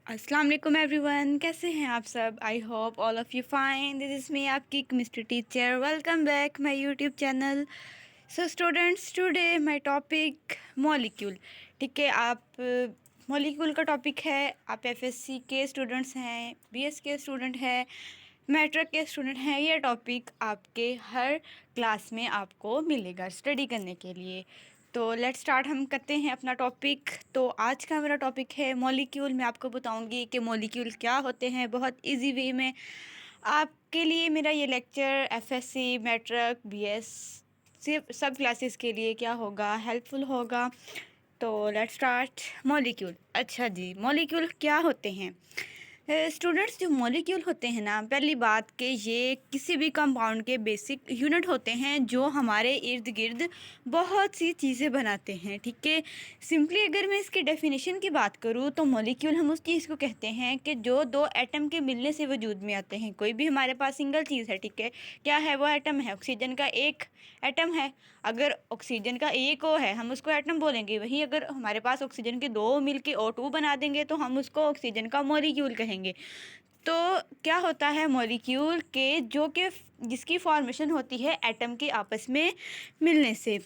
अस्सलाम वालेकुम एवरीवन, कैसे हैं आप सब। I hope all of you fine. This is me आपकी chemistry teacher. Welcome back my YouTube channel. So students, today my topic molecule. ठीक है, आप मॉलिक्यूल का टॉपिक है। आप एफएससी के स्टूडेंट्स हैं, बीएस के स्टूडेंट हैं, मैट्रिक के स्टूडेंट हैं। ये टॉपिक आपके हर क्लास में आपको मिलेगा स्टडी करने के लिए। तो लेट्स स्टार्ट, हम करते हैं अपना टॉपिक। तो आज का मेरा टॉपिक है मॉलिक्यूल। मैं आपको बताऊंगी कि मॉलिक्यूल क्या होते हैं बहुत इजी वे में। आपके लिए मेरा ये लेक्चर एफएससी, मैट्रिक, बीएस सिर्फ सब क्लासेस के लिए क्या होगा, हेल्पफुल होगा। तो लेट्स स्टार्ट मॉलिक्यूल। अच्छा जी, मॉलिक्यूल क्या होते हैं स्टूडेंट्स। जो मॉलिक्यूल होते हैं ना, पहली बात कि ये किसी भी कंपाउंड के बेसिक यूनिट होते हैं जो हमारे इर्द गिर्द बहुत सी चीज़ें बनाते हैं। ठीक है, सिंपली अगर मैं इसकी डेफिनेशन की बात करूँ तो मॉलिक्यूल हम उस चीज़ को कहते हैं कि जो दो एटम के मिलने से वजूद में आते हैं। कोई भी हमारे पास सिंगल चीज़ है, ठीक है, क्या है वो एटम है। ऑक्सीजन का एक एटम है। अगर ऑक्सीजन का एक ओ है हम उसको एटम बोलेंगे। वहीं अगर हमारे पास ऑक्सीजन के दो मिल के O2 बना देंगे तो हम उसको ऑक्सीजन का मॉलिक्यूल कहेंगे। तो क्या होता है मॉलिक्यूल के जो कि जिसकी फॉर्मेशन होती है एटम के आपस में मिलने से।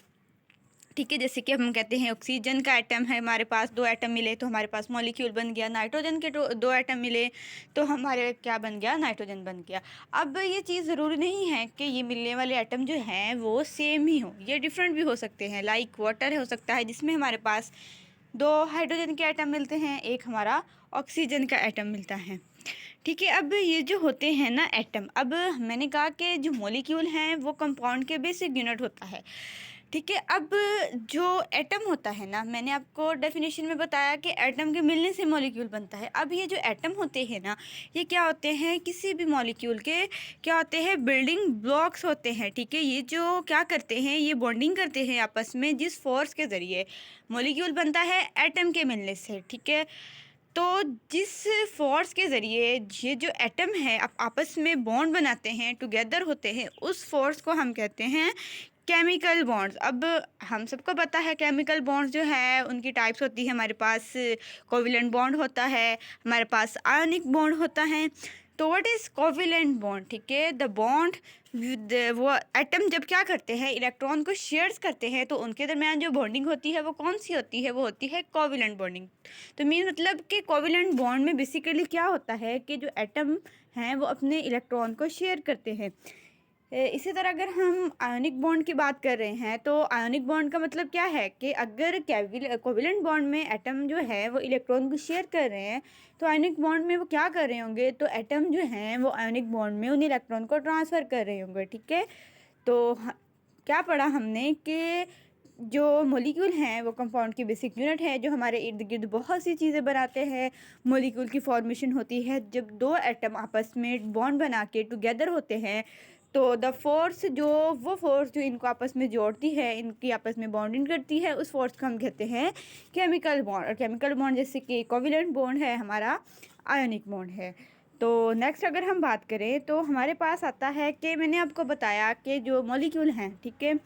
ठीक है, जैसे कि हम कहते हैं ऑक्सीजन का एटम है, हमारे पास दो एटम मिले तो हमारे पास मॉलिक्यूल बन गया। नाइट्रोजन के दो एटम मिले तो हमारे क्या बन गया, नाइट्रोजन बन गया। अब ये चीज़ ज़रूरी नहीं है कि ये मिलने वाले एटम जो हैं वो सेम ही हो, ये डिफरेंट भी हो सकते हैं। लाइक वाटर हो सकता है जिसमें हमारे पास दो हाइड्रोजन के एटम मिलते हैं, एक हमारा ऑक्सीजन का एटम मिलता है। ठीक है, अब ये जो होते हैं ना एटम, अब मैंने कहा कि जो मॉलिक्यूल हैं वो कंपाउंड के बेसिक यूनिट होता है। ठीक है, अब जो एटम होता है ना, मैंने आपको डेफिनेशन में बताया कि एटम के मिलने से मॉलिक्यूल बनता है। अब ये जो एटम होते हैं ना, ये क्या होते हैं, किसी भी मॉलिक्यूल के क्या होते हैं, बिल्डिंग ब्लॉक्स होते हैं। ठीक है, ये जो क्या करते हैं, ये बॉन्डिंग करते हैं आपस में, जिस फोर्स के ज़रिए मॉलिक्यूल बनता है एटम के मिलने से। ठीक है, तो जिस फोर्स के ज़रिए ये जो एटम है आपस में बॉन्ड बनाते हैं, टुगेदर होते हैं, उस फोर्स को हम कहते हैं केमिकल बॉन्ड्स। अब हम सबको पता है केमिकल बॉन्ड्स जो है उनकी टाइप्स होती है। हमारे पास कोविलेंट बॉन्ड होता है, हमारे पास आयनिक बॉन्ड होता है। तो व्हाट इज़ कोविलेंट बॉन्ड? ठीक है, द बॉन्ड विद वो एटम जब क्या करते हैं, इलेक्ट्रॉन को शेयर्स करते हैं तो उनके दरमियान जो बॉन्डिंग होती है वो कौन सी होती है, वो होती है कोविलेंट बॉन्डिंग। तो मीन मतलब कि कोविलेंट बॉन्ड में बेसिकली क्या होता है कि जो एटम हैं वो अपने इलेक्ट्रॉन को शेयर करते हैं। इसी तरह अगर हम आयोनिक बॉन्ड की बात कर रहे हैं तो आयोनिक बॉन्ड का मतलब क्या है कि अगर कोविलेंट बॉन्ड में एटम जो है वो इलेक्ट्रॉन को शेयर कर रहे हैं तो आयोनिक बॉन्ड में वो क्या कर रहे होंगे, तो एटम जो हैं वो आयोनिक बॉन्ड में उन इलेक्ट्रॉन को ट्रांसफ़र कर रहे होंगे। ठीक है, तो क्या पढ़ा हमने कि जो मॉलिक्यूल हैं वो कंपाउंड की बेसिक यूनिट है जो हमारे इर्द गिर्द बहुत सी चीज़ें बनाते हैं। मॉलिक्यूल की फॉर्मेशन होती है जब दो एटम आपस में बॉन्ड बना के टुगेदर होते हैं। तो द फोर्स वो फोर्स जो इनको आपस में जोड़ती है, इनकी आपस में बॉन्डिंग करती है, उस फोर्स को हम कहते हैं केमिकल बॉन्ड। और केमिकल बॉन्ड जैसे कि कोविलेंट बॉन्ड है, हमारा आयोनिक बॉन्ड है। तो नेक्स्ट अगर हम बात करें तो हमारे पास आता है कि मैंने आपको बताया कि जो मॉलिक्यूल हैं, ठीक है,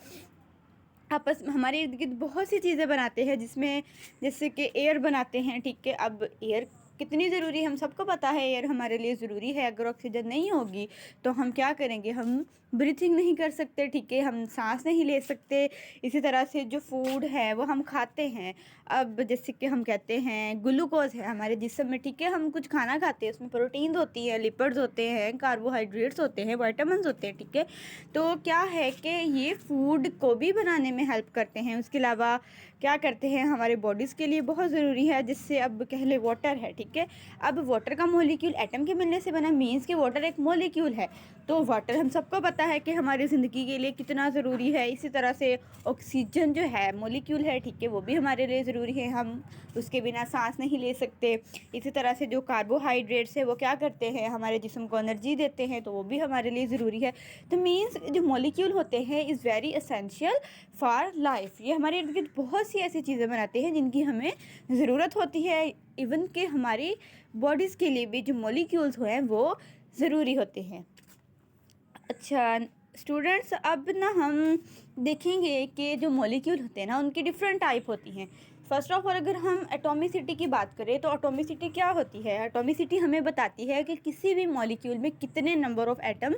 आपस में हमारे इर्द गिर्द बहुत सी चीज़ें बनाते हैं, जिसमें जैसे कि एयर बनाते हैं। ठीक है, अब एयर कितनी ज़रूरी है, हम सबको पता है एयर हमारे लिए ज़रूरी है। अगर ऑक्सीजन नहीं होगी तो हम क्या करेंगे, हम ब्रीथिंग नहीं कर सकते। ठीक है, हम सांस नहीं ले सकते। इसी तरह से जो फूड है वो हम खाते हैं। अब जैसे कि हम कहते हैं ग्लूकोज है हमारे जिस्म में। ठीक है, हम कुछ खाना खाते हैं, उसमें प्रोटीन होती है, लिपिड्स होते हैं, कार्बोहाइड्रेट्स होते हैं, विटामिन्स होते हैं। ठीक है, तो क्या है कि ये फूड को भी बनाने में हेल्प करते हैं। उसके अलावा क्या करते हैं, हमारे बॉडीज़ के लिए बहुत ज़रूरी है, जिससे अब कह ले वाटर है। ठीक है, अब वाटर का मॉलिक्यूल एटम के मिलने से बना, मीन्स कि वाटर एक मॉलिक्यूल है। तो वाटर हम सबको पता है कि हमारी ज़िंदगी के लिए कितना ज़रूरी है। इसी तरह से ऑक्सीजन जो है मॉलिक्यूल है, ठीक है, वो भी हमारे लिए ज़रूरी है, हम उसके बिना सांस नहीं ले सकते। इसी तरह से जो कार्बोहाइड्रेट्स है वो क्या करते हैं, हमारे जिस्म को एनर्जी देते हैं, तो वो भी हमारे लिए ज़रूरी है। तो मीन्स जो मॉलिक्यूल होते हैं is very essential for life. ये हमारे इर्द गिर्द बहुत सी ऐसी चीज़ें बनाते हैं जिनकी हमें ज़रूरत होती है। इवन कि हमारी बॉडीज़ के लिए भी जो मॉलिक्यूल्स हैं वो ज़रूरी होते हैं। अच्छा स्टूडेंट्स, अब ना हम देखेंगे कि जो मॉलिक्यूल होते हैं ना उनकी डिफरेंट टाइप होती हैं। फर्स्ट ऑफ ऑल अगर हम एटॉमिसिटी की बात करें तो एटॉमिसिटी क्या होती है? एटॉमिसिटी हमें बताती है कि किसी भी मॉलिक्यूल में कितने नंबर ऑफ एटम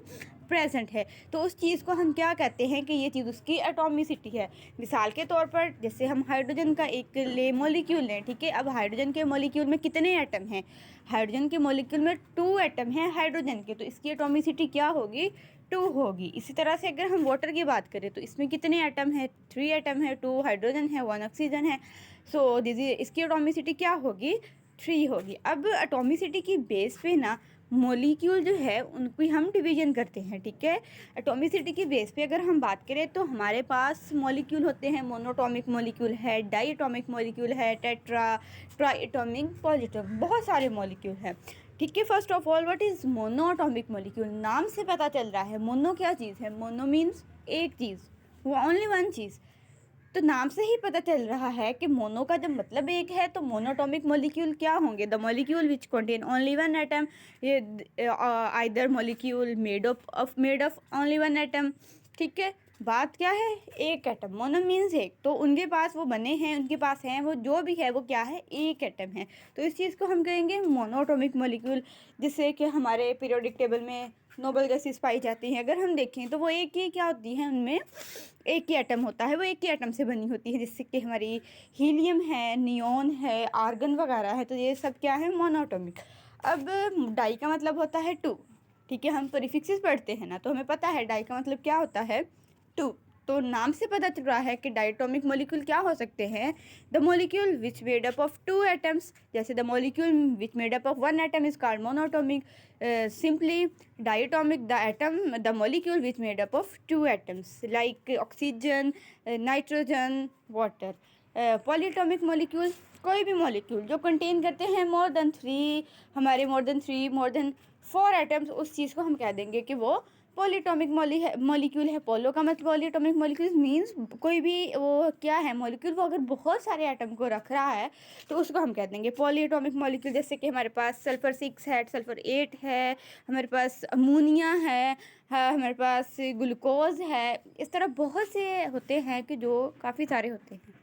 प्रेजेंट है। तो उस चीज़ को हम क्या कहते हैं कि ये चीज़ उसकी एटॉमिसिटी है। मिसाल के तौर पर जैसे हम हाइड्रोजन का एक मॉलिक्यूल लें, ठीक है। अब हाइड्रोजन के मॉलिक्यूल में कितने एटम हैं? हाइड्रोजन के मॉलिक्यूल में 2 एटम हैं हाइड्रोजन के, तो इसकी एटॉमिसिटी क्या होगी? 2 होगी। इसी तरह से अगर हम वाटर की बात करें तो इसमें कितने एटम है? 3 एटम है, 2 हाइड्रोजन है, 1 ऑक्सीजन है। सो दिस इसकी एटॉमिसिटी क्या होगी? 3 होगी। अब एटॉमिसिटी की बेस पे ना मॉलिक्यूल जो है उनकी हम डिवीजन करते हैं, ठीक है। एटॉमिसिटी की बेस पे अगर हम बात करें तो हमारे पास मॉलिक्यूल होते हैं, मोनोटॉमिक मॉलिक्यूल है, डाईएटॉमिक मॉलिक्यूल है, टेट्रा, ट्राईएटॉमिक, पॉलीएटॉमिक, बहुत सारे मॉलिक्यूल हैं, ठीक है। First of all what is monoatomic molecule? नाम से पता चल रहा है मोनो क्या चीज़ है। मोनो मीन्स एक चीज़, वो ओनली वन चीज़। तो नाम से ही पता चल रहा है कि मोनो का जब मतलब एक है तो मोनोटॉमिक मॉलिक्यूल क्या होंगे? The molecule which contain only one atom, either molecule made of only one atom, ठीक है। बात क्या है? एक एटम। मोनो मीन्स एक, तो उनके पास वो बने हैं, उनके पास हैं, वो जो भी है वो क्या है? एक एटम है। तो इस चीज़ को हम कहेंगे मोनोटॉमिक मॉलिक्यूल, जिससे कि हमारे पीरियोडिक टेबल में नोबल गैसेस पाई जाती हैं। अगर हम देखें तो वो एक ही क्या होती हैं, उनमें एक ही एटम होता है, वो एक ही एटम से बनी होती है, जिससे कि हमारी हीलियम है, नियॉन है, आर्गन वगैरह है। तो ये सब क्या है? मोनोटॉमिक। अब डाई का मतलब होता है 2, ठीक है। हम प्रीफिक्सेस पढ़ते हैं ना, तो हमें पता है डाई का मतलब क्या होता है? 2। तो नाम से पता चल रहा है कि डायटोमिक मॉलिक्यूल क्या हो सकते हैं? The molecule which made up of 2 atoms. जैसे the molecule which made up of 1 atom is called monatomic. Simply diatomic the atom, the molecule which made up of 2 atoms like oxygen, nitrogen, water. Polyatomic molecule कोई भी molecule जो contain करते हैं more than 3, more than 4 atoms, उस चीज़ को हम कह देंगे कि वो पॉलीटॉमिक मॉलिक्यूल है। पोलो का मतलब पॉलीटॉमिक मॉलिक्यूल मीन्स कोई भी वो क्या है मॉलिक्यूल, वो अगर बहुत सारे एटम को रख रहा है तो उसको हम कह देंगे पॉलीटॉमिक मॉलिक्यूल। जैसे कि हमारे पास सल्फर 6 है, सल्फर 8 है, हमारे पास अमोनिया है, हमारे पास ग्लूकोज है। इस तरह बहुत से होते हैं कि जो काफ़ी सारे होते हैं।